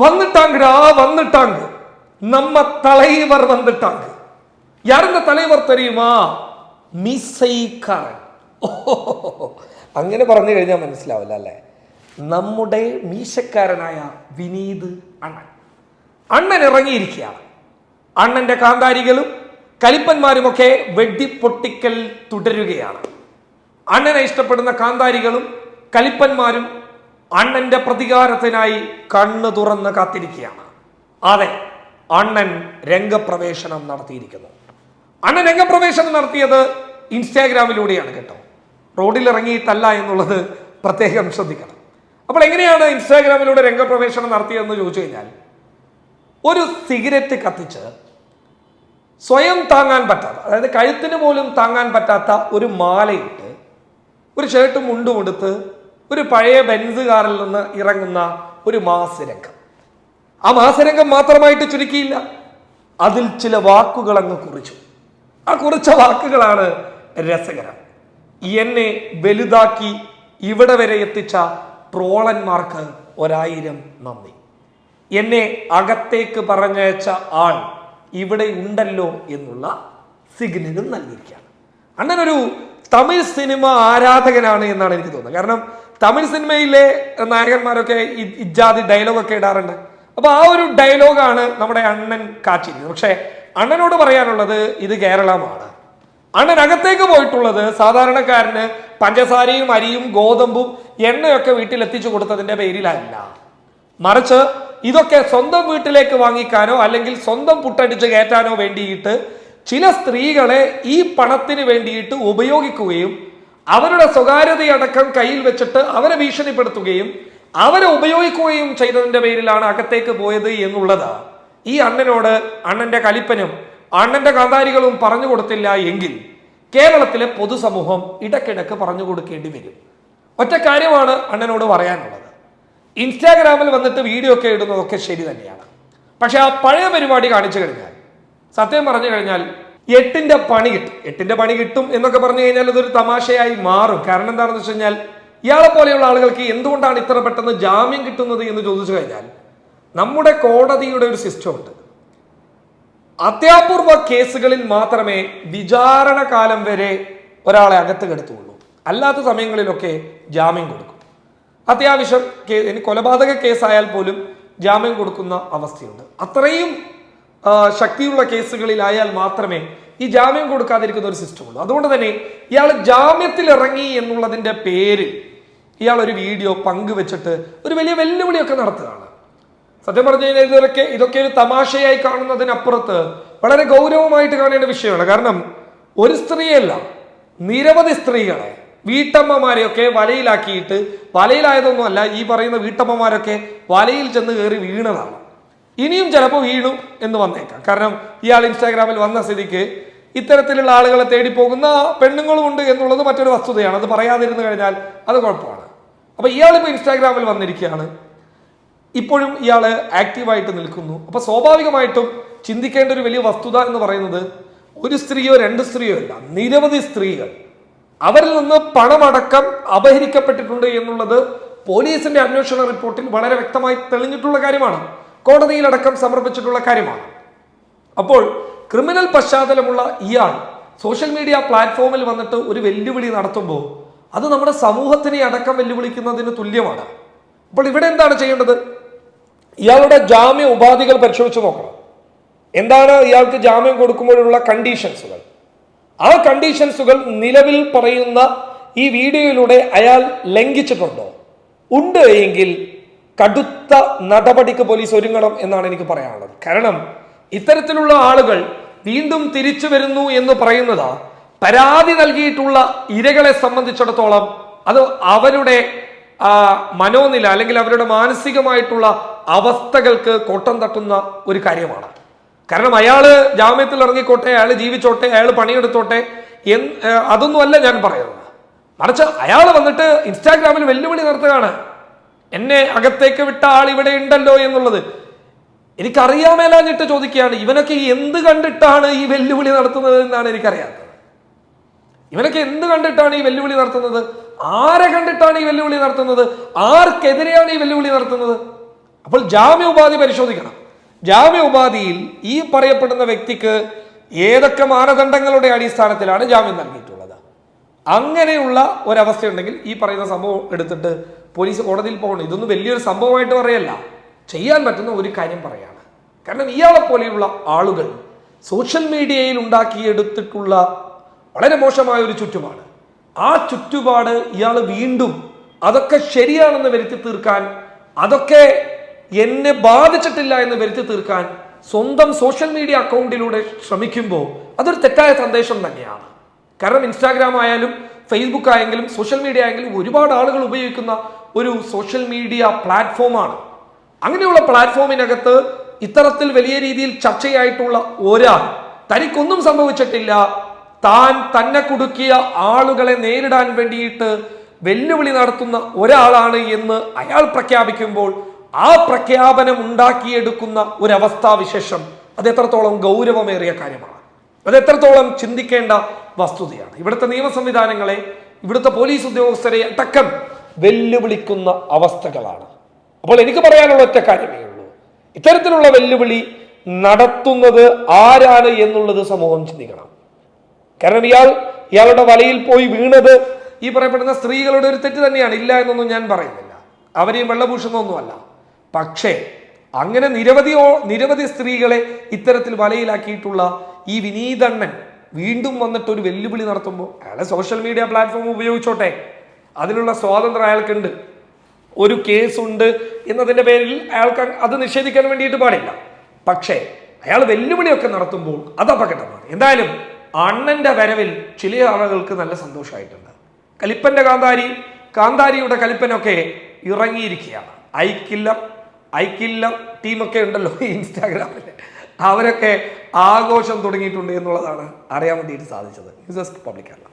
வந்துட்டாங்கடா வந்துட்டாங்க, நம்ம தலைவர் வந்துட்டாங்க. யார் இந்த தலைவர் தெரியுமா? മീശക്കാരൻ. അങ്ങനെ പറഞ്ഞു കഴിഞ്ഞാൽ മനസ്സിലാവില്ല അല്ലേ? നമ്മുടെ മീശക്കാരനായ വിനീത് അണ്ണൻ. അണ്ണൻ ഇറങ്ങിയിരിക്കുകയാണ്. അണ്ണന്റെ കാന്താരികളും കലിപ്പന്മാരുമൊക്കെ വെടിപ്പൊട്ടിക്കൽ തുടരുകയാണ്. അണ്ണനെ ഇഷ്ടപ്പെടുന്ന കാന്താരികളും കലിപ്പന്മാരും അണ്ണന്റെ പ്രതികാരത്തിനായി കണ്ണു തുറന്ന് കാത്തിരിക്കുകയാണ്. അതെ, അണ്ണൻ രംഗപ്രവേശനം നടത്തിയിരിക്കുന്നു. അണ്ണൻ രംഗപ്രവേശനം നടത്തിയത് ഇൻസ്റ്റാഗ്രാമിലൂടെയാണ് കേട്ടോ, റോഡിൽ ഇറങ്ങിയിട്ടല്ല എന്നുള്ളത് പ്രത്യേകം ശ്രദ്ധിക്കണം. അപ്പോൾ എങ്ങനെയാണ് ഇൻസ്റ്റാഗ്രാമിലൂടെ രംഗപ്രവേശനം നടത്തിയതെന്ന് ചോദിച്ചു കഴിഞ്ഞാൽ, ഒരു സിഗരറ്റ് കത്തിച്ച് സ്വയം താങ്ങാൻ പറ്റാത്ത, അതായത് കഴുത്തിന് പോലും താങ്ങാൻ പറ്റാത്ത ഒരു മാലയിട്ട് ഒരു ഷർട്ടും മുണ്ടും എടുത്ത് ഒരു പഴയ ബെൻസ് കാറിൽ നിന്ന് ഇറങ്ങുന്ന ഒരു മാസരംഗം. ആ മാസരംഗം മാത്രമായിട്ട് ചുരുക്കിയില്ല, അതിൽ ചില വാക്കുകൾ അങ്ങ് കുറിച്ചു. ആ കുറിച്ച വാക്കുകളാണ് രസകരം. എന്നെ വലുതാക്കി ഇവിടെ വരെ എത്തിച്ച ട്രോളന്മാർക്ക് 1000 നന്ദി. എന്നെ അകത്തേക്ക് പറഞ്ഞയച്ച ആൾ ഇവിടെ ഉണ്ടല്ലോ എന്നുള്ള സിഗ്നലും നൽകിയിരിക്കുകയാണ്. അണ്ണനൊരു തമിഴ് സിനിമ ആരാധകനാണ് എന്നാണ് എനിക്ക് തോന്നുന്നത്. കാരണം തമിഴ് സിനിമയിലെ നായകന്മാരൊക്കെ ഇജാതി ഡയലോഗൊക്കെ ഇടാറുണ്ട്. അപ്പൊ ആ ഒരു ഡയലോഗാണ് നമ്മുടെ അണ്ണൻ കാച്ചിരിക്കുന്നത്. പക്ഷെ അണ്ണനോട് പറയാനുള്ളത് ഇത് കേരളമാണ്. അണ്ണൻ അകത്തേക്ക് പോയിട്ടുള്ളത് സാധാരണക്കാരന് പഞ്ചസാരയും അരിയും ഗോതമ്പും എണ്ണയൊക്കെ വീട്ടിൽ എത്തിച്ചു കൊടുത്തതിന്റെ പേരിലല്ല, മറിച്ച് ഇതൊക്കെ സ്വന്തം വീട്ടിലേക്ക് വാങ്ങിക്കാനോ അല്ലെങ്കിൽ സ്വന്തം പുട്ടടിച്ച് കയറ്റാനോ വേണ്ടിയിട്ട് ചില സ്ത്രീകളെ ഈ പണത്തിന് വേണ്ടിയിട്ട് ഉപയോഗിക്കുകയും അവരുടെ സ്വകാര്യതയടക്കം കയ്യിൽ വെച്ചിട്ട് അവരെ ഭീഷണിപ്പെടുത്തുകയും അവരെ ഉപയോഗിക്കുകയും ചെയ്തതിന്റെ പേരിലാണ് അകത്തേക്ക് പോയത് എന്നുള്ളത് ഈ അണ്ണനോട് അണ്ണന്റെ കലിപ്പനും അണ്ണന്റെ കാന്താരികളും പറഞ്ഞു കൊടുത്തില്ല എങ്കിൽ കേരളത്തിലെ പൊതുസമൂഹം ഇടയ്ക്കിടയ്ക്ക് പറഞ്ഞു കൊടുക്കേണ്ടി വരും. ഒറ്റ കാര്യമാണ് അണ്ണനോട് പറയാനുള്ളത്. ഇൻസ്റ്റാഗ്രാമിൽ വന്നിട്ട് വീഡിയോ ഒക്കെ ഇടുന്നതൊക്കെ ശരി തന്നെയാണ്. പക്ഷെ ആ പഴയ പരിപാടി കാണിച്ചു കഴിഞ്ഞാൽ, സത്യം പറഞ്ഞു കഴിഞ്ഞാൽ എട്ടിന്റെ പണി കിട്ടും എന്നൊക്കെ പറഞ്ഞു കഴിഞ്ഞാൽ അതൊരു തമാശയായി മാറും. കാരണം എന്താണെന്ന് വെച്ച് കഴിഞ്ഞാൽ, ഇയാളെ പോലെയുള്ള ആളുകൾക്ക് എന്തുകൊണ്ടാണ് ഇത്ര പെട്ടെന്ന് ജാമ്യം കിട്ടുന്നത് എന്ന് ചോദിച്ചു കഴിഞ്ഞാൽ, നമ്മുടെ കോടതിയുടെ ഒരു സിസ്റ്റം ഉണ്ട്. അത്യാപൂർവ കേസുകളിൽ മാത്രമേ വിചാരണ കാലം വരെ ഒരാളെ അകത്ത് കെടുത്തുള്ളൂ. അല്ലാത്ത സമയങ്ങളിലൊക്കെ ജാമ്യം കൊടുക്കും. അത്യാവശ്യം കൊലപാതക കേസായാൽ പോലും ജാമ്യം കൊടുക്കുന്ന അവസ്ഥയുണ്ട്. അത്രയും ശക്തിയുള്ള കേസുകളിലായാൽ മാത്രമേ ഈ ജാമ്യം കൊടുക്കാതിരിക്കുന്ന ഒരു സിസ്റ്റം ഉള്ളൂ. അതുകൊണ്ട് തന്നെ ഇയാൾ ജാമ്യത്തിൽ ഇറങ്ങി എന്നുള്ളതിന്റെ പേരിൽ ഇയാൾ ഒരു വീഡിയോ പങ്കുവെച്ചിട്ട് ഒരു വലിയ വെല്ലുവിളിയൊക്കെ നടത്തുകയാണ്. സത്യം പറഞ്ഞു കഴിഞ്ഞാൽ ഇതൊക്കെ ഒരു തമാശയായി കാണുന്നതിനപ്പുറത്ത് വളരെ ഗൗരവമായിട്ട് കാണേണ്ട വിഷയമാണ്. കാരണം ഒരു സ്ത്രീയല്ല, നിരവധി സ്ത്രീകളെ, വീട്ടമ്മമാരെയൊക്കെ വലയിലാക്കിയിട്ട്, വലയിലായതൊന്നുമല്ല, ഈ പറയുന്ന വീട്ടമ്മമാരൊക്കെ വലയിൽ ചെന്ന് കയറി വീണതാണ്. ഇനിയും ചിലപ്പോൾ വീണു എന്ന് വന്നേക്കാം. കാരണം ഇയാൾ ഇൻസ്റ്റാഗ്രാമിൽ വന്ന സ്ഥിതിക്ക് ഇത്തരത്തിലുള്ള ആളുകളെ തേടി പോകുന്ന പെണ്ണുങ്ങളും ഉണ്ട് എന്നുള്ളത് മറ്റൊരു വസ്തുതയാണ്. അത് പറയാതിരുന്നു കഴിഞ്ഞാൽ അത് കുഴപ്പമാണ്. അപ്പൊ ഇയാളിപ്പോൾ ഇൻസ്റ്റാഗ്രാമിൽ വന്നിരിക്കുകയാണ്, ഇപ്പോഴും ഇയാൾ ആക്റ്റീവായിട്ട് നിൽക്കുന്നു. അപ്പൊ സ്വാഭാവികമായിട്ടും ചിന്തിക്കേണ്ട ഒരു വലിയ വസ്തുത എന്ന് പറയുന്നത്, ഒരു സ്ത്രീയോ 2 സ്ത്രീയോ അല്ല, നിരവധി സ്ത്രീകൾ അവരിൽ നിന്ന് പണമടക്കം അപഹരിക്കപ്പെട്ടിട്ടുണ്ട് എന്നുള്ളത് പോലീസിന്റെ അന്വേഷണ റിപ്പോർട്ടിൽ വളരെ വ്യക്തമായി തെളിഞ്ഞിട്ടുള്ള കാര്യമാണ്. കോടതിയിലടക്കം സമർപ്പിച്ചിട്ടുള്ള കാര്യമാണ്. അപ്പോൾ ക്രിമിനൽ പശ്ചാത്തലമുള്ള ഇയാൾ സോഷ്യൽ മീഡിയ പ്ലാറ്റ്ഫോമിൽ വന്നിട്ട് ഒരു വെല്ലുവിളി നടത്തുമ്പോൾ അത് നമ്മുടെ സമൂഹത്തിനെ അടക്കം വെല്ലുവിളിക്കുന്നതിന് തുല്യമാണ്. അപ്പോൾ ഇവിടെ എന്താണ് ചെയ്യേണ്ടത്? ഇയാളുടെ ജാമ്യ ഉപാധികൾ പരിശോധിച്ച് നോക്കണം. എന്താണ് ഇയാൾക്ക് ജാമ്യം കൊടുക്കുമ്പോഴുള്ള കണ്ടീഷൻസുകൾ? ആ കണ്ടീഷൻസുകൾ നിലവിൽ പറയുന്ന ഈ വീഡിയോയിലൂടെ അയാൾ ലംഘിച്ചിട്ടുണ്ടോ? ഉണ്ട് എങ്കിൽ കടുത്ത നടപടിക്ക് പോലീസ് ഒരുങ്ങണം എന്നാണ് എനിക്ക് പറയാനുള്ളത്. കാരണം ഇത്തരത്തിലുള്ള ആളുകൾ വീണ്ടും തിരിച്ചു വരുന്നു എന്ന് പറയുന്നത് പരാതി നൽകിയിട്ടുള്ള ഇരകളെ സംബന്ധിച്ചിടത്തോളം അത് അവരുടെ മനോനില അല്ലെങ്കിൽ അവരുടെ മാനസികമായിട്ടുള്ള അവസ്ഥകൾക്ക് കോട്ടം തട്ടുന്ന ഒരു കാര്യമാണ്. കാരണം അയാള് ജാമ്യത്തിൽ ഇറങ്ങിക്കോട്ടെ, അയാൾ ജീവിച്ചോട്ടെ, അയാൾ പണിയെടുത്തോട്ടെ, അതൊന്നുമല്ല ഞാൻ പറയുന്നത്. മറിച്ച് അയാൾ വന്നിട്ട് ഇൻസ്റ്റാഗ്രാമിൽ വെല്ലുവിളി നടത്തുകയാണ്, എന്നെ അകത്തേക്ക് വിട്ട ആൾ ഇവിടെ ഉണ്ടല്ലോ എന്നുള്ളത്. എനിക്കറിയാമേലാഞ്ഞിട്ട് ചോദിക്കുകയാണ്, ഇവനൊക്കെ എന്ത് കണ്ടിട്ടാണ് ഈ വെല്ലുവിളി നടത്തുന്നത് എന്നാണ് എനിക്കറിയാത്തത്. ഇവനൊക്കെ എന്ത് കണ്ടിട്ടാണ് ഈ വെല്ലുവിളി നടത്തുന്നത്? ആരെ കണ്ടിട്ടാണ് ഈ വെല്ലുവിളി നടത്തുന്നത്? ആർക്കെതിരെയാണ് ഈ വെല്ലുവിളി നടത്തുന്നത്? അപ്പോൾ ജാമ്യോപാധി പരിശോധിക്കണം. ജാമ്യോപാധിയിൽ ഈ പറയപ്പെടുന്ന വ്യക്തിക്ക് ഏതൊക്കെ മാനദണ്ഡങ്ങളുടെ അടിസ്ഥാനത്തിലാണ് ജാമ്യം നൽകിയിട്ടുള്ളത്? അങ്ങനെയുള്ള ഒരവസ്ഥയുണ്ടെങ്കിൽ ഈ പറയുന്ന സംഭവം എടുത്തിട്ട് പോലീസ് കോടതിയിൽ പോകണം. ഇതൊന്നും വലിയൊരു സംഭവമായിട്ട് പറയല്ല, ചെയ്യാൻ പറ്റുന്ന ഒരു കാര്യം പറയാണ്. കാരണം ഇയാളെ പോലെയുള്ള ആളുകൾ സോഷ്യൽ മീഡിയയിൽ ഉണ്ടാക്കിയെടുത്തിട്ടുള്ള വളരെ മോശമായ ഒരു ചുറ്റുപാട്, ആ ചുറ്റുപാട് ഇയാൾ വീണ്ടും അതൊക്കെ ശരിയാണെന്ന് വരുത്തി തീർക്കാൻ, അതൊക്കെ എന്നെ ബാധിച്ചിട്ടില്ല എന്ന് വരുത്തി തീർക്കാൻ സ്വന്തം സോഷ്യൽ മീഡിയ അക്കൗണ്ടിലൂടെ ശ്രമിക്കുമ്പോൾ അതൊരു തെറ്റായ സന്ദേശം തന്നെയാണ്. കാരണം ഇൻസ്റ്റാഗ്രാം ആയാലും ഫേസ്ബുക്ക് ആയെങ്കിലും സോഷ്യൽ മീഡിയ ആയെങ്കിലും ഒരുപാട് ആളുകൾ ഉപയോഗിക്കുന്ന ഒരു സോഷ്യൽ മീഡിയ പ്ലാറ്റ്ഫോമാണ്. അങ്ങനെയുള്ള പ്ലാറ്റ്ഫോമിനകത്ത് ഇത്തരത്തിൽ വലിയ രീതിയിൽ ചർച്ചയായിട്ടുള്ള ഒരാൾ തനിക്കൊന്നും സംഭവിച്ചിട്ടില്ല, താൻ തന്നെ കുടുക്കിയ ആളുകളെ നേരിടാൻ വേണ്ടിയിട്ട് വെല്ലുവിളി നടത്തുന്ന ഒരാളാണ് എന്ന് അയാൾ പ്രഖ്യാപിക്കുമ്പോൾ ആ പ്രഖ്യാപനം ഉണ്ടാക്കിയെടുക്കുന്ന ഒരവസ്ഥാവിശേഷം അത് എത്രത്തോളം ഗൗരവമേറിയ കാര്യമാണ്, അത് എത്രത്തോളം ചിന്തിക്കേണ്ട വസ്തുതയാണ്. ഇവിടുത്തെ നിയമ സംവിധാനങ്ങളെ, ഇവിടുത്തെ പോലീസ് ഉദ്യോഗസ്ഥരെ അടക്കം വെല്ലുവിളിക്കുന്ന അവസ്ഥകളാണ്. അപ്പോൾ എനിക്ക് പറയാനുള്ള ഒറ്റ കാര്യമേ ഉള്ളൂ, ഇത്തരത്തിലുള്ള വെല്ലുവിളി നടത്തുന്നത് ആരാണ് എന്നുള്ളത് സമൂഹം ചിന്തിക്കണം. കാരണം ഇയാളുടെ വലയിൽ പോയി വീണത് ഈ പറയപ്പെടുന്ന സ്ത്രീകളുടെ ഒരു തെറ്റ് തന്നെയാണ്, ഇല്ല എന്നൊന്നും ഞാൻ പറയുന്നില്ല, അവരെയും വെള്ളഭൂഷണമൊന്നുമല്ല. പക്ഷേ അങ്ങനെ നിരവധി സ്ത്രീകളെ ഇത്തരത്തിൽ വലയിലാക്കിയിട്ടുള്ള ഈ വിനീതണ്ണൻ വീണ്ടും വന്നിട്ട് ഒരു വെല്ലുവിളി നടത്തുമ്പോൾ അയാളെ സോഷ്യൽ മീഡിയ പ്ലാറ്റ്ഫോം ഉപയോഗിച്ചോട്ടെ, അതിനുള്ള സ്വാതന്ത്ര്യം അയാൾക്കുണ്ട്. ഒരു കേസുണ്ട് എന്നതിൻ്റെ പേരിൽ അയാൾക്ക് അത് നിഷേധിക്കാൻ വേണ്ടിയിട്ട് പാടില്ല. പക്ഷേ അയാൾ വെല്ലുവിളിയൊക്കെ നടത്തുമ്പോൾ അത് അപകടമാണ്. എന്തായാലും അണ്ണന്റെ വരവിൽ ചില ആളുകൾക്ക് നല്ല സന്തോഷമായിട്ടുണ്ട്. കലിപ്പന്റെ കാന്താരിയുടെ കലിപ്പനൊക്കെ ഇറങ്ങിയിരിക്കുകയാണ്. ഐക്കില്ലർ ടീമൊക്കെ ഉണ്ടല്ലോ ഇൻസ്റ്റാഗ്രാമിൽ, അവരൊക്കെ ആഘോഷം തുടങ്ങിയിട്ടുണ്ട് എന്നുള്ളതാണ് അറിയാൻ വേണ്ടിയിട്ട് സാധിച്ചത്. News desk public Kerala.